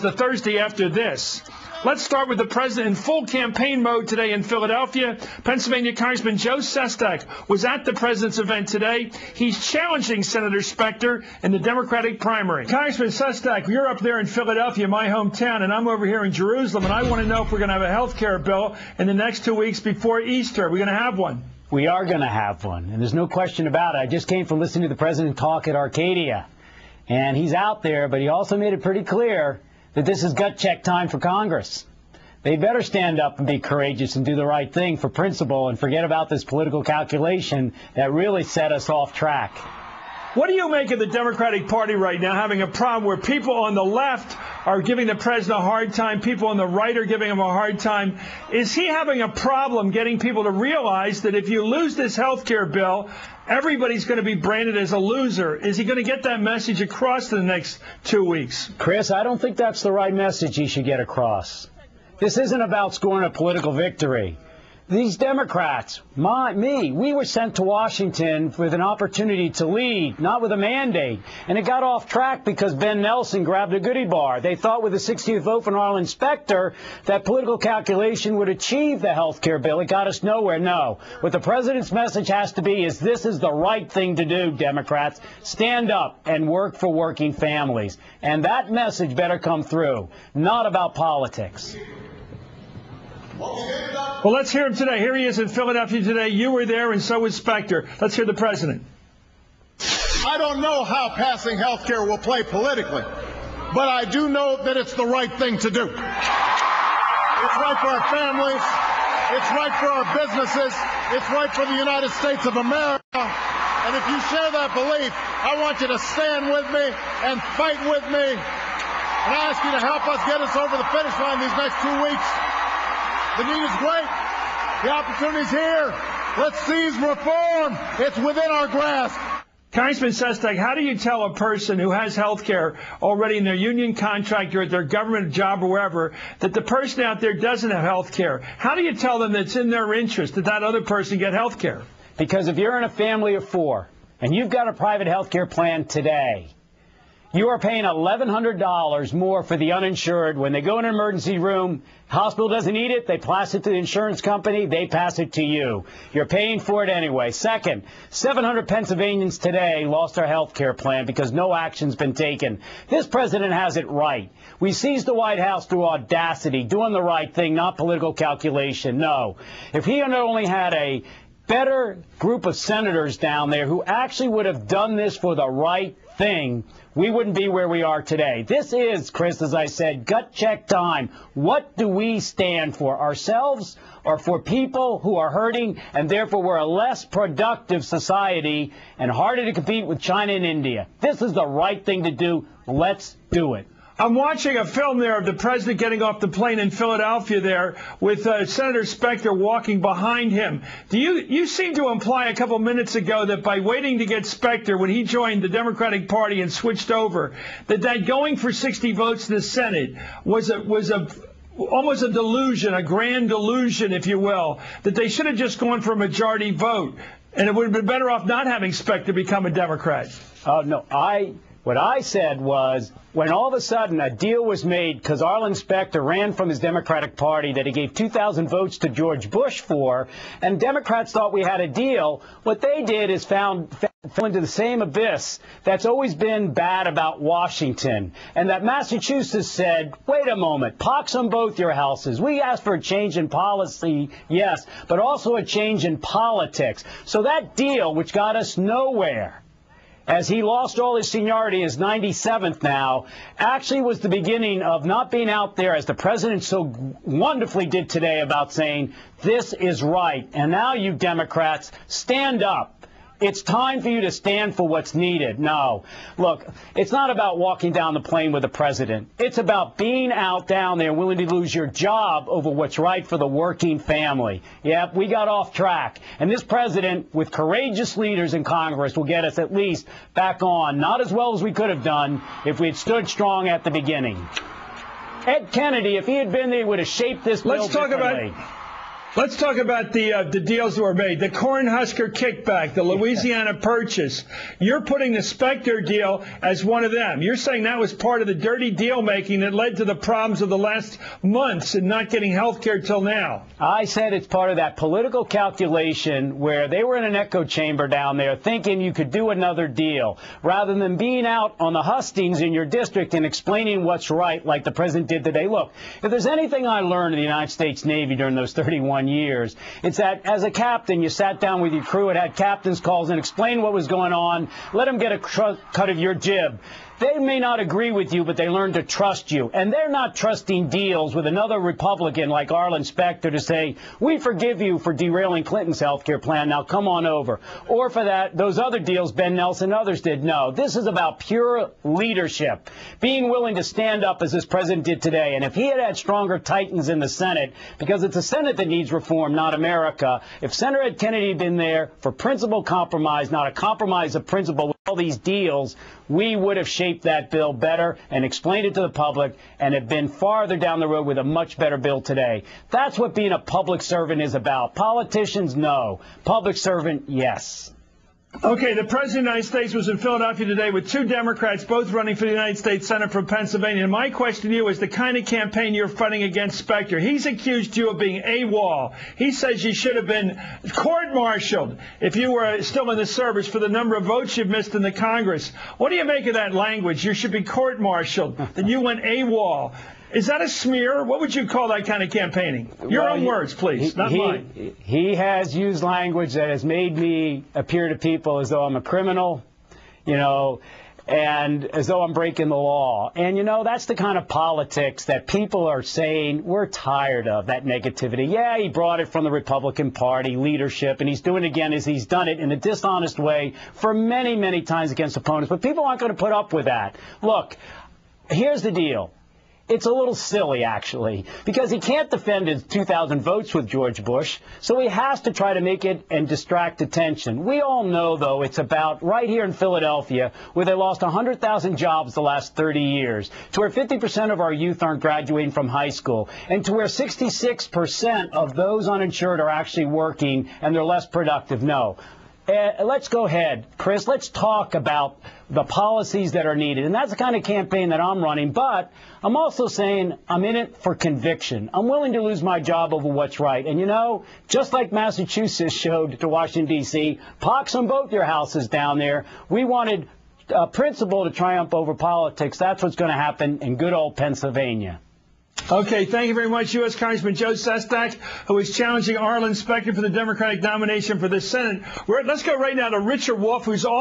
The Thursday after this. Let's start with the president in full campaign mode today in Philadelphia. Pennsylvania Congressman Joe Sestak was at the president's event today. He's challenging Senator Specter in the Democratic primary. Congressman Sestak, you're up there in Philadelphia, my hometown, and I'm over here in Jerusalem, and I want to know if we're going to have a health care bill in the next 2 weeks before Easter. Are we going to have one? We are going to have one, and there's no question about it. I just came from listening to the president talk at Arcadia, and he's out there, but he also made it pretty clear that this is gut check time for Congress. They better stand up and be courageous and do the right thing for principle and forget about this political calculation that really set us off track. What do you make of the Democratic Party right now having a problem where people on the left are giving the president a hard time, people on the right are giving him a hard time? Is he having a problem getting people to realize that if you lose this health care bill, everybody's going to be branded as a loser? Is he going to get that message across in the next 2 weeks? Chris, I don't think that's the right message he should get across. This isn't about scoring a political victory. These Democrats, we were sent to Washington with an opportunity to lead, not with a mandate. And it got off track because Ben Nelson grabbed a goodie bar. They thought with the 60th vote from Arlen Specter that political calculation would achieve the health care bill. It got us nowhere. No. What the president's message has to be is this is the right thing to do, Democrats. Stand up and work for working families. And that message better come through, not about politics. Well, let's hear him today. Here he is in Philadelphia today. You were there, and so was Specter. Let's hear the president. I don't know how passing health care will play politically, but I do know that it's the right thing to do. It's right for our families. It's right for our businesses. It's right for the United States of America. And if you share that belief, I want you to stand with me and fight with me. And I ask you to help us get us over the finish line these next 2 weeks. The need is great. The opportunity's here. Let's seize reform. It's within our grasp. Congressman Sestak, how do you tell a person who has health care already in their union contract or at their government job or wherever that the person out there doesn't have health care? How do you tell them that it's in their interest that that other person get health care? Because if you're in a family of 4 and you've got a private health care plan today, you are paying $1,100 more for the uninsured. When they go in an emergency room, hospital doesn't need it, they pass it to the insurance company, they pass it to you. You're paying for it anyway. Second, 700 Pennsylvanians today lost their health care plan because no action's been taken. This president has it right. We seized the White House through audacity, doing the right thing, not political calculation. No. If he not only had a better group of senators down there who actually would have done this for the right thing, we wouldn't be where we are today. This is, Chris, as I said, gut check time. What do we stand for? Ourselves or for people who are hurting, and therefore we're a less productive society and harder to compete with China and India? This is the right thing to do. Let's do it. I'm watching a film there of the president getting off the plane in Philadelphia there with Senator Specter walking behind him. You seem to imply a couple minutes ago that by waiting to get Specter when he joined the Democratic Party and switched over, that going for 60 votes in the Senate was almost a delusion, a grand delusion, if you will, that they should have just gone for a majority vote, and it would have been better off not having Specter become a Democrat. Oh, no, what I said was when all of a sudden a deal was made because Arlen Specter ran from his Democratic Party that he gave 2,000 votes to George Bush for, and Democrats thought we had a deal, what they did is fell into the same abyss that's always been bad about Washington, and that Massachusetts said, wait a moment, pox on both your houses. We asked for a change in policy, yes, but also a change in politics. So that deal, which got us nowhere, as he lost all his seniority, is 97th now, actually was the beginning of not being out there, as the president so wonderfully did today, about saying, this is right. And now, you Democrats, stand up. It's time for you to stand for what's needed. No. Look, it's not about walking down the plane with the president. It's about being out down there willing to lose your job over what's right for the working family. Yep, we got off track. And this president, with courageous leaders in Congress, will get us at least back on. Not as well as we could have done if we had stood strong at the beginning. Ed Kennedy, if he had been there, would have shaped this bill differently. Let's talk about the deals that were made. The Cornhusker kickback, the Louisiana Purchase. You're putting the Specter deal as one of them. You're saying that was part of the dirty deal making that led to the problems of the last months and not getting health care till now. I said it's part of that political calculation where they were in an echo chamber down there thinking you could do another deal rather than being out on the hustings in your district and explaining what's right like the president did today. Look, if there's anything I learned in the United States Navy during those 31 years, it's that as a captain, you sat down with your crew and had captain's calls and explained what was going on, let them get a cut of your jib. They may not agree with you, but they learn to trust you. And they're not trusting deals with another Republican like Arlen Specter to say, we forgive you for derailing Clinton's health care plan. Now come on over. Or for those other deals Ben Nelson and others did. No, this is about pure leadership, being willing to stand up as this president did today. And if he had stronger titans in the Senate, because it's the Senate that needs reform, not America, if Senator Ed Kennedy had been there for principle compromise, not a compromise of principle with all these deals, we would have shaped that bill better and explained it to the public and have been farther down the road with a much better bill today. That's what being a public servant is about. Politicians, no. Public servant, yes. Okay, the President of the United States was in Philadelphia today with two Democrats, both running for the United States Senate from Pennsylvania. And my question to you is the kind of campaign you're fighting against Specter. He's accused you of being AWOL. He says you should have been court-martialed if you were still in the service for the number of votes you've missed in the Congress. What do you make of that language? You should be court-martialed. Then you went AWOL. Is that a smear? What would you call that kind of campaigning? Your own words, please, not mine. He has used language that has made me appear to people as though I'm a criminal, you know, and as though I'm breaking the law. And, you know, that's the kind of politics that people are saying we're tired of, that negativity. Yeah, he brought it from the Republican Party leadership, and he's doing it again as he's done it in a dishonest way for many, many times against opponents. But people aren't going to put up with that. Look, here's the deal. It's a little silly, actually, because he can't defend his 2,000 votes with George Bush, so he has to try to make it and distract attention. We all know, though, it's about right here in Philadelphia, where they lost 100,000 jobs the last 30 years, to where 50% of our youth aren't graduating from high school, and to where 66% of those uninsured are actually working and they're less productive. No. Let's go ahead, Chris. Let's talk about the policies that are needed. And that's the kind of campaign that I'm running. But I'm also saying I'm in it for conviction. I'm willing to lose my job over what's right. And, you know, just like Massachusetts showed to Washington, D.C., pox on both your houses down there. We wanted principle to triumph over politics. That's what's going to happen in good old Pennsylvania. Okay, thank you very much, U.S. Congressman Joe Sestak, who is challenging Arlen Specter for the Democratic nomination for the Senate. Let's go right now to Richard Wolff, who's all